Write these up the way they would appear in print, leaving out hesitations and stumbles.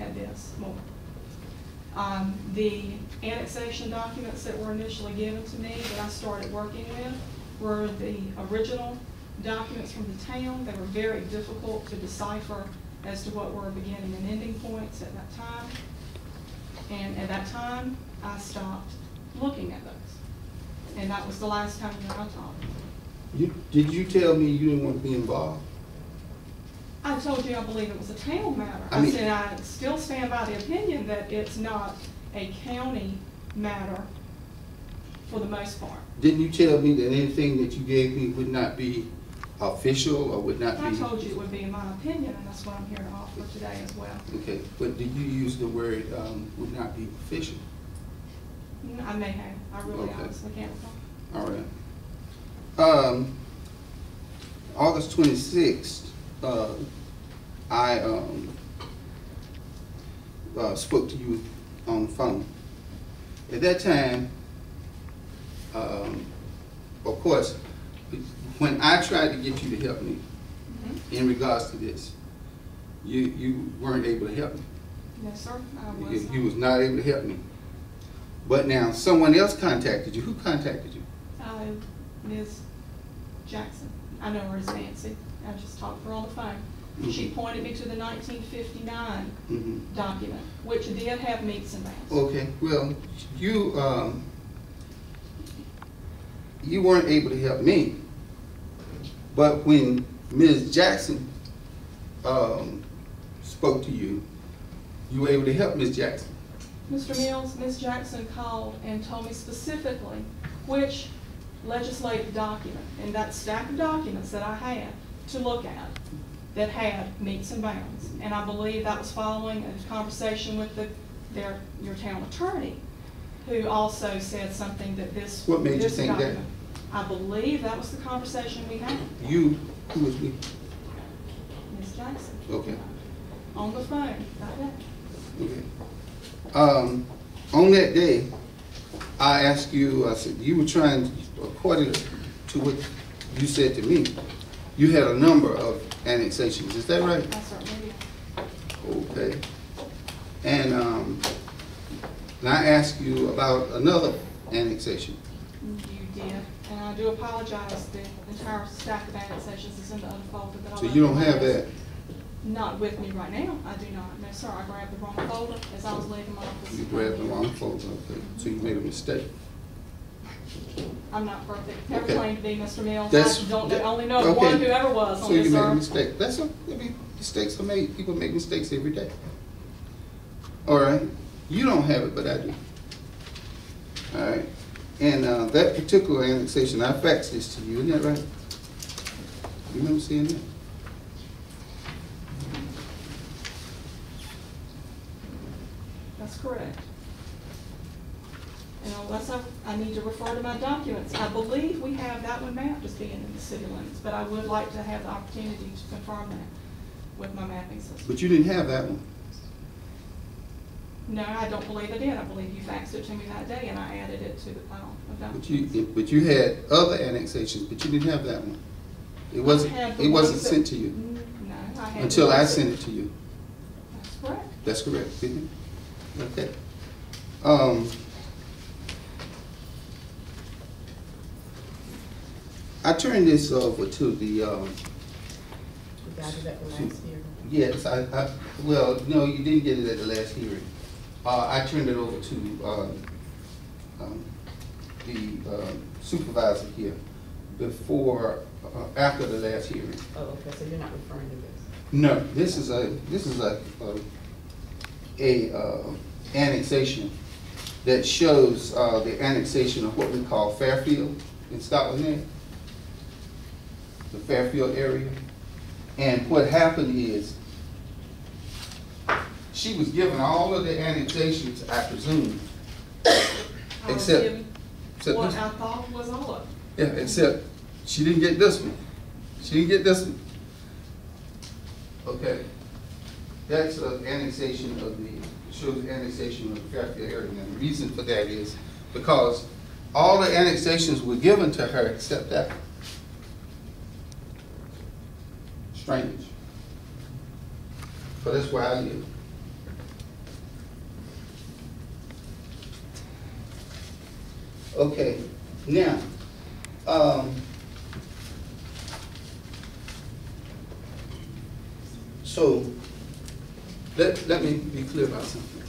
at this more. The annexation documents that were initially given to me that I started working with were the original documents from the town. They were very difficult to decipher as to what were beginning and ending points at that time. And at that time, I stopped looking at those. And that was the last time that I talked. Did you tell me you didn't want to be involved? I told you I believe it was a town matter. I said I still stand by the opinion that it's not a county matter for the most part. Didn't you tell me that anything that you gave me would not be official or would not be? I told you it would be in my opinion, and that's what I'm here to offer today as well. Okay, but did you use the word would not be official? I may have. I really honestly can't recall. All right. August 26th, I spoke to you on the phone. At that time, of course, when I tried to get you to help me in regards to this, you weren't able to help me. Yes, sir. I was. You was not able to help me. But now someone else contacted you. Who contacted you? Ms. Jackson. I know her as Nancy. I just talked to her on the phone. She pointed me to the 1959 document, which did have meets and bounds. Okay, well, you weren't able to help me, but when Ms. Jackson spoke to you, you were able to help Ms. Jackson. Mr. Mills, Ms. Jackson called and told me specifically which legislative document in that stack of documents that I had to look at that had meets and bounds. And I believe that was following a conversation with your town attorney, who also said something that this. What made you think that? I believe that was the conversation we had. You? Who was we? Ms. Jackson. Okay. On the phone that day. Okay. On that day, I asked you, I said, you were trying, according to what you said to me, you had a number of annexations. Is that right? I certainly did. Okay. And I asked you about another annexation. You did. And I do apologize. The entire stack of annexations is in the other folder. So you don't have that? Not with me right now. I do not. No, sir. I grabbed the wrong folder as I was leaving my office. You grabbed the wrong folder. Okay. So you made a mistake. I'm not perfect. Never claimed to be, Mr. Mills. I only know one who ever was on this, sir. So you made a mistake. That's okay. Mistakes are made. People make mistakes every day. All right. You don't have it, but I do. All right. And that particular annexation, I faxed this to you. Isn't that right? You remember seeing that? That's correct. And unless I need to refer to my documents, I believe we have that one mapped as being in the city limits, but I would like to have the opportunity to confirm that with my mapping system. But you didn't have that one. No, I don't believe I did. I believe you faxed it to me that day, and I added it to the pile of documents. But you had other annexations, but you didn't have that one. It wasn't sent to you. No, I had until I sent it to you. That's correct. That's correct, didn't it? Okay. I turned this over to the. You got it at the last hearing. Yes, well, no, you didn't get it at the last hearing. I turned it over to the supervisor here after the last hearing. Oh, okay. So you're not referring to this? No, this is a annexation that shows the annexation of what we call Fairfield in Scotland Head, the Fairfield area. And what happened is she was given all of the annexations, I presume, except what I thought was all of it. Yeah, except she didn't get this one. She didn't get this one. Okay, that's an annexation of shows the annexation of the Fairfield area. And the reason for that is because all the annexations were given to her except that. Strange. But that's where I live. Okay, now, so, let me be clear about something.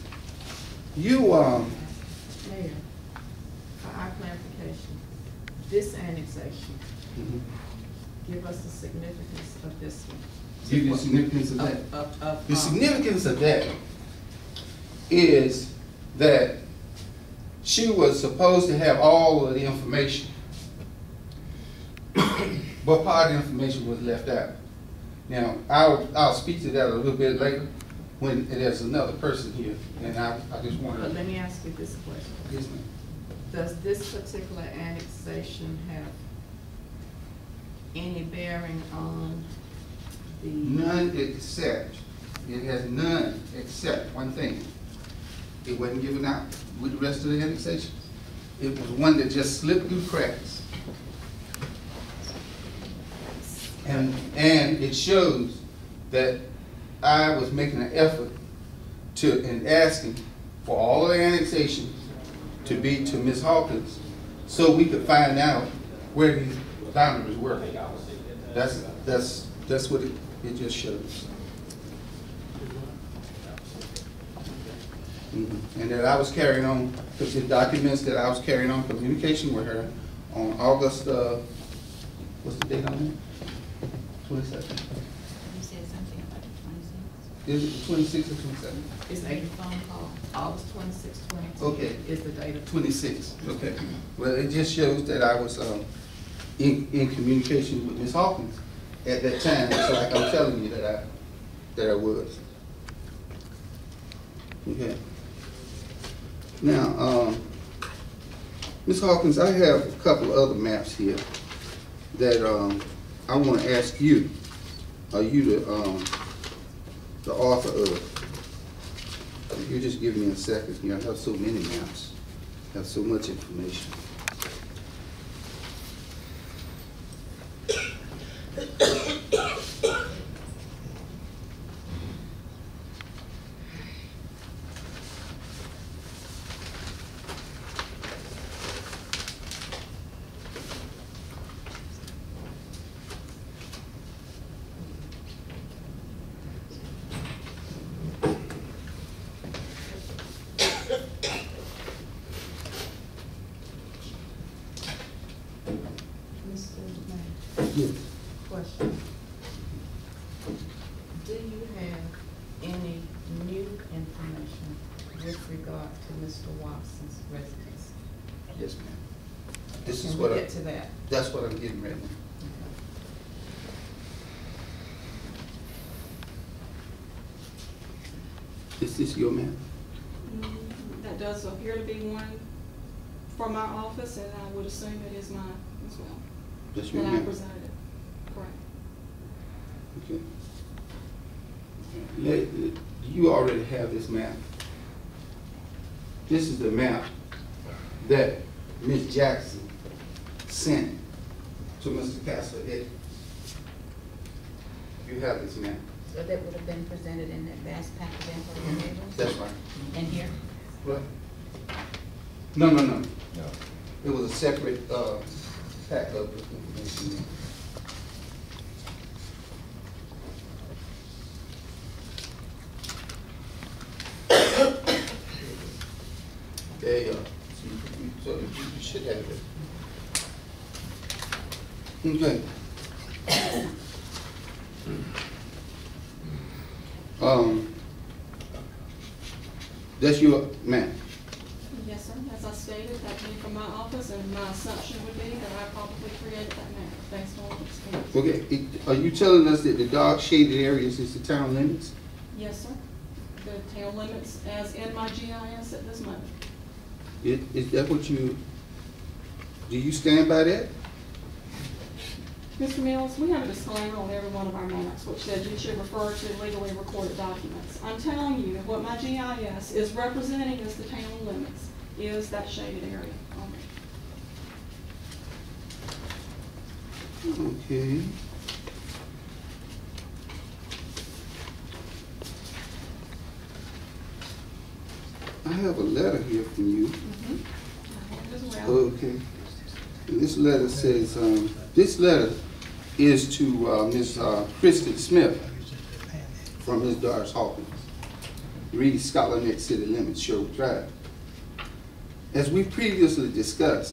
You, Mayor, for our clarification, this annexation, give us the significance of this one. give you the significance of that. Of The significance of that is that she was supposed to have all of the information, but part of the information was left out. Now, I'll speak to that a little bit later when there's another person here, and I just want But to. let me ask you this question. Yes, ma'am. Does this particular annexation have any bearing on the? None except, it has none except one thing. It wasn't given out with the rest of the annexation. It was one that just slipped through cracks. And it shows that I was making an effort and asking for all of the annexations to be to Ms. Hawkins so we could find out where these boundaries were. That's what it just shows. And that I was carrying on, because it documents that I was carrying on communication with her on August, what's the date on it? 22nd. You said something about the 26th. Is it 26 or 27? It's a phone call, August 26, 22. Okay. Is the date of. 26, okay. Well, it just shows that I was in communication with Ms. Hawkins at that time, so like I'm telling you that I was. Okay. Now, Ms. Hawkins, I have a couple other maps here that I want to ask you. Are you the author of? You just give me a second here. I have so many maps. I have so much information. Mr. Mayor, Yes. question. Do you have any new information with regard to Mr. Watson's residence? Yes, ma'am. This is Can what we get to that? that's what I'm getting right now. Is this your map? That does appear to be one from our office, and I would assume it is mine as well. That's your That I map? presented, correct. Okay. You already have this map. This is the map that Ms. Jackson sent to Mr. Castro. You have this map. So that would have been presented in that vast pack of info to your neighbors? That's right. And here? What? No. It was a separate pack of information. There you are. So you should have it. Okay. That's your map. Yes, sir. As I stated, that came from my office, and my assumption would be that I probably created that map based on experience. Okay, are you telling us that the dark shaded areas is the town limits? Yes, sir. The town limits as in my GIS at this moment. Is that what do you stand by that? Mr. Mills, we have a disclaimer on every one of our maps which says you should refer to legally recorded documents. I'm telling you, what my GIS is representing as the town limits is that shaded area on there. Okay. I have a letter here from you. I have it as well. Okay. And this letter says, this letter is to Ms. Kristen Smith from Ms. Doris Hawkins, Reedy Scotland Neck City Limits, Sherwood Drive. As we previously discussed,